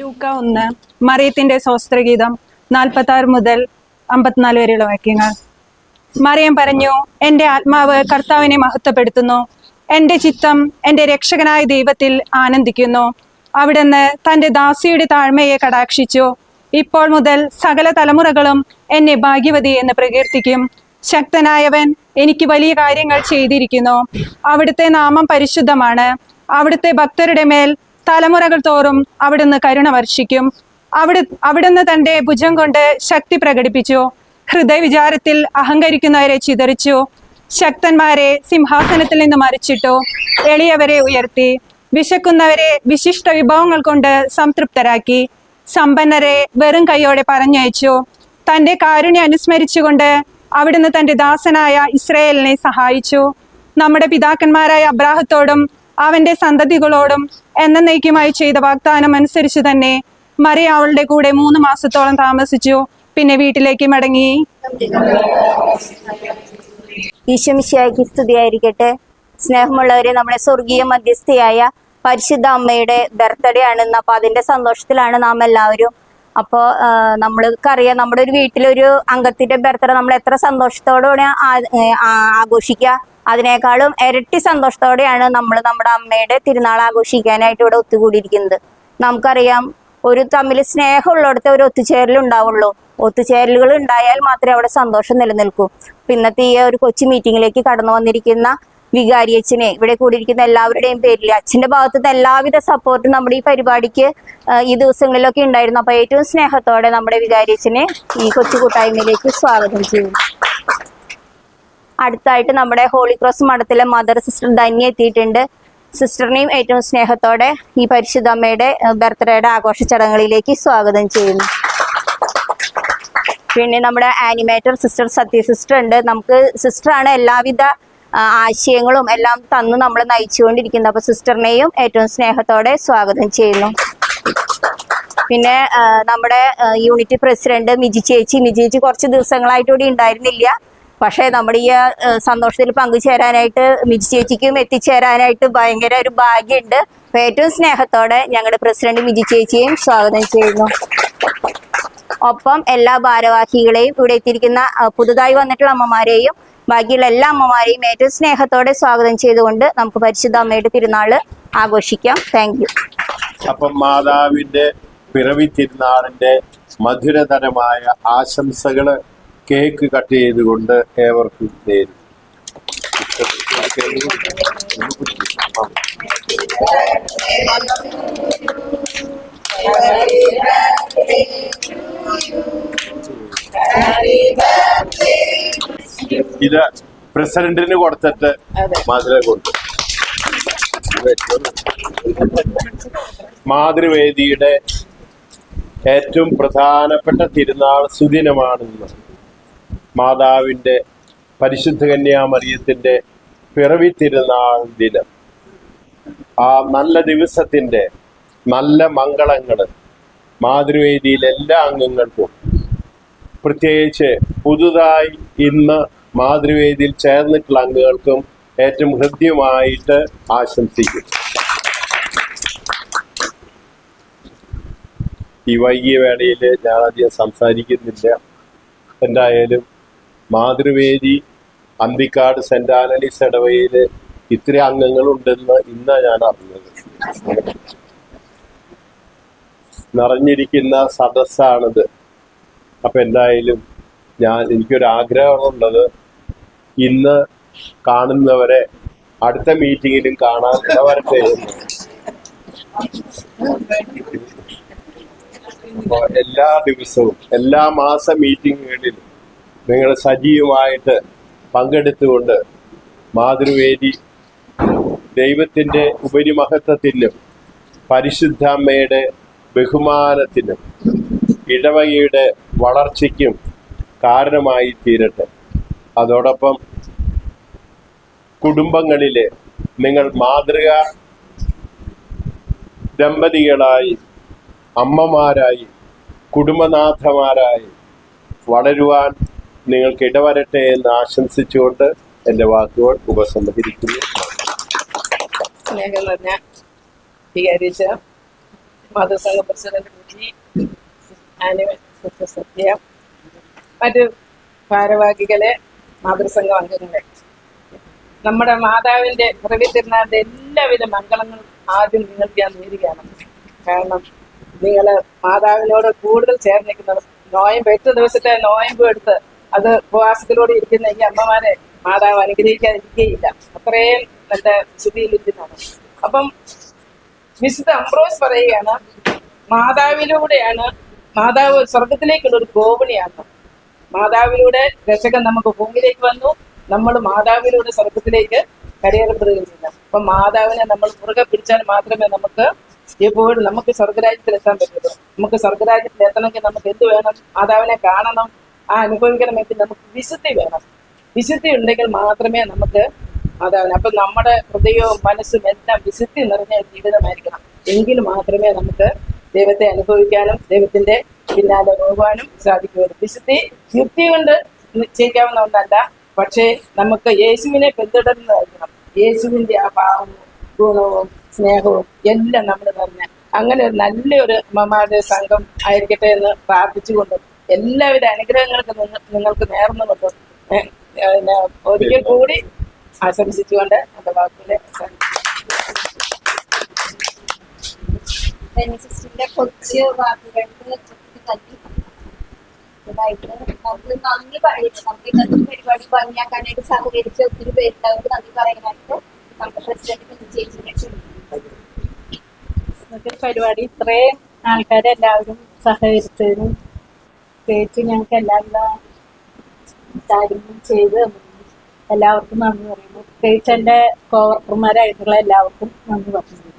ലൂക്ക 1 മറിയത്തിന്റെ സ്വസ്ത്രഗീതം 46 മുതൽ 54 വരെയുള്ള വാക്യങ്ങൾ. മറിയം പറഞ്ഞു, എന്റെ ആത്മാവ് കർത്താവിനെ മഹത്വപ്പെടുത്തുന്നു, എന്റെ ചിത്തം എന്റെ രക്ഷകനായ ദൈവത്തിൽ ആനന്ദിക്കുന്നു. അവിടുന്ന് തന്റെ ദാസിയുടെ താഴ്മയെ കടാക്ഷിച്ചു. ഇപ്പോൾ മുതൽ സകല തലമുറകളും എന്നെ ഭാഗ്യവതി എന്ന് പ്രകീർത്തിക്കും. ശക്തനായവൻ എനിക്ക് വലിയ കാര്യങ്ങൾ ചെയ്തിരിക്കുന്നു. അവിടുത്തെ നാമം പരിശുദ്ധമാണ്. അവിടുത്തെ ഭക്തരുടെ മേൽ തലമുറകൾ തോറും അവിടുന്ന് കരുണ വർഷിക്കും. അവിടുന്ന് തന്റെ ഭുജം കൊണ്ട് ശക്തി പ്രകടിപ്പിച്ചു. ഹൃദയവിചാരത്തിൽ അഹങ്കരിക്കുന്നവരെ ചിതറിച്ചു. ശക്തന്മാരെ സിംഹാസനത്തിൽ നിന്ന് മറിച്ചിട്ടു. എളിയവരെ ഉയർത്തി. വിശക്കുന്നവരെ വിശിഷ്ട വിഭവങ്ങൾ കൊണ്ട് സംതൃപ്തരാക്കി. സമ്പന്നരെ വെറും കൈയോടെ പറഞ്ഞയച്ചു. തന്റെ കാരുണ്യം അനുസ്മരിച്ചുകൊണ്ട് അവിടുന്ന് തന്റെ ദാസനായ ഇസ്രായേലിനെ സഹായിച്ചു. നമ്മുടെ പിതാക്കന്മാരായ അബ്രാഹത്തോടും അവന്റെ സന്തതികളോടും എന്നേക്കുമായി ചെയ്ത വാഗ്ദാനം അനുസരിച്ച് തന്നെ മറിയ അവളുടെ കൂടെ 3 മാസത്തോളം താമസിച്ചു. പിന്നെ വീട്ടിലേക്ക് മടങ്ങി. ഈശോമിശിഹായ്ക്ക് സ്തുതിയായിരിക്കട്ടെ. സ്നേഹമുള്ളവരെ, നമ്മുടെ സ്വർഗീയ മധ്യസ്ഥയായ പരിശുദ്ധ അമ്മയുടെ ബർത്ത്ഡേ ആണെന്ന്. അപ്പോൾ അതിന്റെ സന്തോഷത്തിലാണ് നാം എല്ലാവരും. അപ്പോൾ നമ്മൾക്കറിയാം, നമ്മുടെ ഒരു വീട്ടിലൊരു അംഗത്തിന്റെ ബർത്ത്ഡേ നമ്മൾ എത്ര സന്തോഷത്തോടെ ആഘോഷിക്കുക, അതിനേക്കാളും ഇരട്ടി സന്തോഷത്തോടെയാണ് നമ്മൾ നമ്മുടെ അമ്മയുടെ തിരുനാൾ ആഘോഷിക്കാനായിട്ട് ഇവിടെ ഒത്തുകൂടിയിരിക്കുന്നത്. നമുക്കറിയാം, ഒരു തമ്മിൽ സ്നേഹമുള്ളിടത്ത് ഒരു ഒത്തുചേരൽ ഉണ്ടാവുള്ളൂ. ഒത്തുചേരലുകൾ ഉണ്ടായാൽ മാത്രമേ അവിടെ സന്തോഷം നിലനിൽക്കൂ. ഇന്നത്തെ ഈ ഒരു കൊച്ചു മീറ്റിങ്ങിലേക്ക് കടന്നു വന്നിരിക്കുന്ന വികാരി അച്ഛനെ, ഇവിടെ കൂടിയിരിക്കുന്ന എല്ലാവരുടെയും പേരിൽ അച്ഛന്റെ ഭാഗത്തുനിന്ന് എല്ലാവിധ സപ്പോർട്ടും നമ്മുടെ ഈ പരിപാടിക്ക് ഈ ദിവസങ്ങളിലൊക്കെ ഉണ്ടായിരുന്നു. അപ്പൊ ഏറ്റവും സ്നേഹത്തോടെ നമ്മുടെ വികാരി അച്ഛനെ ഈ കൊച്ചു കൂട്ടായ്മയിലേക്ക് സ്വാഗതം ചെയ്യുന്നു. അടുത്തായിട്ട് നമ്മുടെ ഹോളി ക്രോസ് മഠത്തിലെ മദർ സിസ്റ്റർ ധന്യ എത്തിയിട്ടുണ്ട്. സിസ്റ്ററിനെയും ഏറ്റവും സ്നേഹത്തോടെ ഈ പരിശുദ്ധ അമ്മയുടെ ബർത്ത്ഡേയുടെ ആഘോഷ ചടങ്ങുകളിലേക്ക് സ്വാഗതം ചെയ്യുന്നു. പിന്നെ നമ്മുടെ ആനിമേറ്റർ സിസ്റ്റർ സത്യ സിസ്റ്റർ ഉണ്ട്. നമുക്ക് സിസ്റ്ററാണ് എല്ലാവിധ ആശയങ്ങളും എല്ലാം തന്ന് നമ്മൾ നയിച്ചുകൊണ്ടിരിക്കുന്നത്. അപ്പൊ സിസ്റ്ററിനെയും ഏറ്റവും സ്നേഹത്തോടെ സ്വാഗതം ചെയ്യുന്നു. പിന്നെ നമ്മുടെ യൂണിറ്റ് പ്രസിഡന്റ് മിജി ചേച്ചി കുറച്ച് ദിവസങ്ങളായിട്ട് ഇവിടെ ഉണ്ടായിരുന്നില്ല. പക്ഷേ നമ്മുടെ ഈ സന്തോഷത്തിൽ പങ്കുചേരാനായിട്ട് മിജി ചേച്ചിക്കും എത്തിച്ചേരാനായിട്ട് ഭയങ്കര ഒരു ഭാഗ്യമുണ്ട്. അപ്പൊ ഏറ്റവും സ്നേഹത്തോടെ ഞങ്ങളുടെ പ്രസിഡന്റ് മിജി ചേച്ചിയെയും സ്വാഗതം ചെയ്യുന്നു. ഒപ്പം എല്ലാ ഭാരവാഹികളെയും, ഇവിടെ എത്തിയിരിക്കുന്ന പുതുതായി വന്നിട്ടുള്ള അമ്മമാരെയും ബാക്കിയുള്ള എല്ലാ അമ്മമാരെയും ഏറ്റവും സ്നേഹത്തോടെ സ്വാഗതം ചെയ്തുകൊണ്ട് നമുക്ക് പരിശുദ്ധ അമ്മയുടെ തിരുനാള് ആഘോഷിക്കാം. Thank you. അപ്പം മാതാവിന്റെ പിറവി തിരുനാളിന്റെ മധുരതരമായ ആശംസകള് കേക്ക് കട്ട് ചെയ്തുകൊണ്ട് ഏവർക്കും നേരും. ഇത് പ്രസിഡന്റിന് കൊടുത്തിട്ട് മാതൃ കൊടുത്തു. മാതൃവേദിയുടെ ഏറ്റവും പ്രധാനപ്പെട്ട തിരുനാൾ സുദിനമാണെന്ന് മാതാവിന്റെ പരിശുദ്ധ കന്യാമറിയത്തിന്റെ പിറവി തിരുനാൾ ദിനം. ആ നല്ല ദിവസത്തിന്റെ നല്ല മംഗളങ്ങള് മാതൃവേദിയിലെ എല്ലാ അംഗങ്ങൾക്കും, പ്രത്യേകിച്ച് പുതുതായി ഇന്ന് മാതൃവേദിയിൽ ചേർന്നിട്ടുള്ള അംഗങ്ങൾക്കും ഏറ്റവും ഹൃദ്യമായിട്ട് ആശംസിക്കും. ഈ വൈകിയ വേളയിൽ ഞാൻ അധികം സംസാരിക്കുന്നില്ല. എന്തായാലും മാതൃവേദി അന്തിക്കാട് സെന്റ് ആന്റണീസ് ഇടവകയിൽ ഇത്ര അംഗങ്ങളുണ്ടെന്ന് ഇന്നാണ് ഞാൻ അറിഞ്ഞത്. നിറഞ്ഞിരിക്കുന്ന സദസ്സാണിത്. അപ്പൊ എന്തായാലും എനിക്കൊരാഗ്രഹമുള്ളത്, ഇന്ന് കാണുന്നവരെ അടുത്ത മീറ്റിങ്ങിലും കാണാൻ ഇടവരട്ടെ. അപ്പൊ എല്ലാ ദിവസവും എല്ലാ മാസ മീറ്റിങ്ങുകളിലും നിങ്ങൾ സജീവമായിട്ട് പങ്കെടുത്തുകൊണ്ട് മാതൃവേദി ദൈവത്തിന്റെ ഉപരിമഹത്വത്തിനും പരിശുദ്ധ അമ്മയുടെ ബഹുമാനത്തിനും ഇടവകയുടെ വളർച്ചയ്ക്കും കാരണമായി തീരട്ടെ. അതോടൊപ്പം കുടുംബങ്ങളിലെ നിങ്ങൾ മാതൃക ദമ്പതികളായി, അമ്മമാരായി, കുടുംബനാഥമാരായി വളരുവാൻ നിങ്ങൾക്ക് ഇടവരട്ടെ എന്ന് ആശംസിച്ചുകൊണ്ട് എന്റെ വാക്കുകൾ ഉപസംഹരിക്കുന്നു. സ്നേഹം നിറഞ്ഞ വികാരിച്ച മാതൃസംഘ പ്രസിഡന്റ് കുട്ടി സത്യ, മറ്റ് ഭാരവാഹികളെ, മാതൃസംഘം അംഗങ്ങളെ, നമ്മുടെ മാതാവിന്റെ പിറവി തിരുനാളിന്റെ എല്ലാവിധ മംഗളങ്ങളും ആദ്യം നിങ്ങൾക്ക് ഞാൻ നേരുകയാണ്. കാരണം നിങ്ങൾ മാതാവിനോട് കൂടുതൽ ചേർന്നിരിക്കുന്നത് നോയമ്പ് 8 ദിവസത്തെ നോയമ്പ് എടുത്ത് അത് ഉപവാസത്തിലൂടെ ഇരിക്കുന്ന ഈ അമ്മമാരെ മാതാവ് അനുഗ്രഹിക്കാതിരിക്കുകയില്ല. അത്രയും നല്ല വിശുദ്ധിയിലിരിക്കുന്നതാണ്. അപ്പം വിശുദ്ധ അംബ്രോസ് പറയുകയാണ്, മാതാവിലൂടെയാണ്, മാതാവ് സ്വർഗത്തിലേക്കുള്ള ഒരു ഗോവണിയാണ്. മാതാവിലൂടെ രക്ഷകൻ നമുക്ക് ഭൂമിയിലേക്ക് വന്നു, നമ്മൾ മാതാവിലൂടെ സ്വർഗത്തിലേക്ക് കരയേറപ്പെടുകയും ചെയ്യുന്നു. അപ്പൊ മാതാവിനെ നമ്മൾ മുറുകെ പിടിച്ചാൽ മാത്രമേ നമുക്ക് എപ്പോഴും നമുക്ക് സ്വർഗരാജ്യത്തിൽ എത്താൻ പറ്റുള്ളൂ. നമുക്ക് സ്വർഗരാജ്യത്തിൽ എത്തണമെങ്കിൽ നമുക്ക് എന്ത് വേണം? മാതാവിനെ കാണണം, ആ അനുഭവിക്കണമെങ്കിൽ നമുക്ക് വിശുദ്ധി വേണം. വിശുദ്ധി ഉണ്ടെങ്കിൽ മാത്രമേ നമുക്ക് മാതാവിനെ, അപ്പൊ നമ്മുടെ ഹൃദയവും മനസ്സും എല്ലാം വിശുദ്ധി നിറഞ്ഞ ജീവിതമായിരിക്കണം. എങ്കിൽ മാത്രമേ നമുക്ക് ദൈവത്തെ അനുഭവിക്കാനും ദൈവത്തിന്റെ പിന്നാലെ പോകാനും സാധിക്കുകയുള്ളൂ. വിശുദ്ധി യുക്തി കൊണ്ട് നിശ്ചയിക്കാവുന്ന ഒന്നല്ല, പക്ഷേ നമുക്ക് യേശുവിനെ പിന്തുടരുന്നതായിരിക്കണം. യേശുവിന്റെ ആ ഭാവവും ഗുണവും സ്നേഹവും എല്ലാം നമ്മൾ നിറഞ്ഞ അങ്ങനെ ഒരു നല്ലൊരു അമ്മമാരുടെ സംഘം ആയിരിക്കട്ടെ എന്ന് പ്രാർത്ഥിച്ചുകൊണ്ടും എല്ലാവിധ അനുഗ്രഹങ്ങൾക്ക് നിങ്ങൾക്ക് നേർന്നുകൊണ്ടും ഒരിക്കൽ കൂടി ആശംസിച്ചുകൊണ്ട് എന്റെ വാക്കുകളെ സിസ്റ്ററിന്റെ കൊച്ചു വാക്കുകൾക്ക് നമുക്ക് നന്ദി പറയുന്നു. നമുക്ക് ഇന്നത്തെ പരിപാടി ഭംഗിയാക്കാനായിട്ട് സഹകരിച്ച ഒത്തിരി പേരുണ്ടാവും. നന്ദി പറയാനായിട്ട് നമ്മുടെ പ്രസിഡന്റ് ചേച്ചിനെ പരിപാടി ഇത്രയും ആൾക്കാരെല്ലാവരും സഹകരിച്ചതിനും പ്രത്യേകിച്ച് ഞങ്ങൾക്ക് എല്ലാവിധ കാര്യങ്ങളും ചെയ്ത് എല്ലാവർക്കും നന്ദി പറയുന്നു. പ്രത്യേകിച്ച് എൻ്റെ കോവർക്കർമാരായിട്ടുള്ള എല്ലാവർക്കും നന്ദി പറയുന്നു.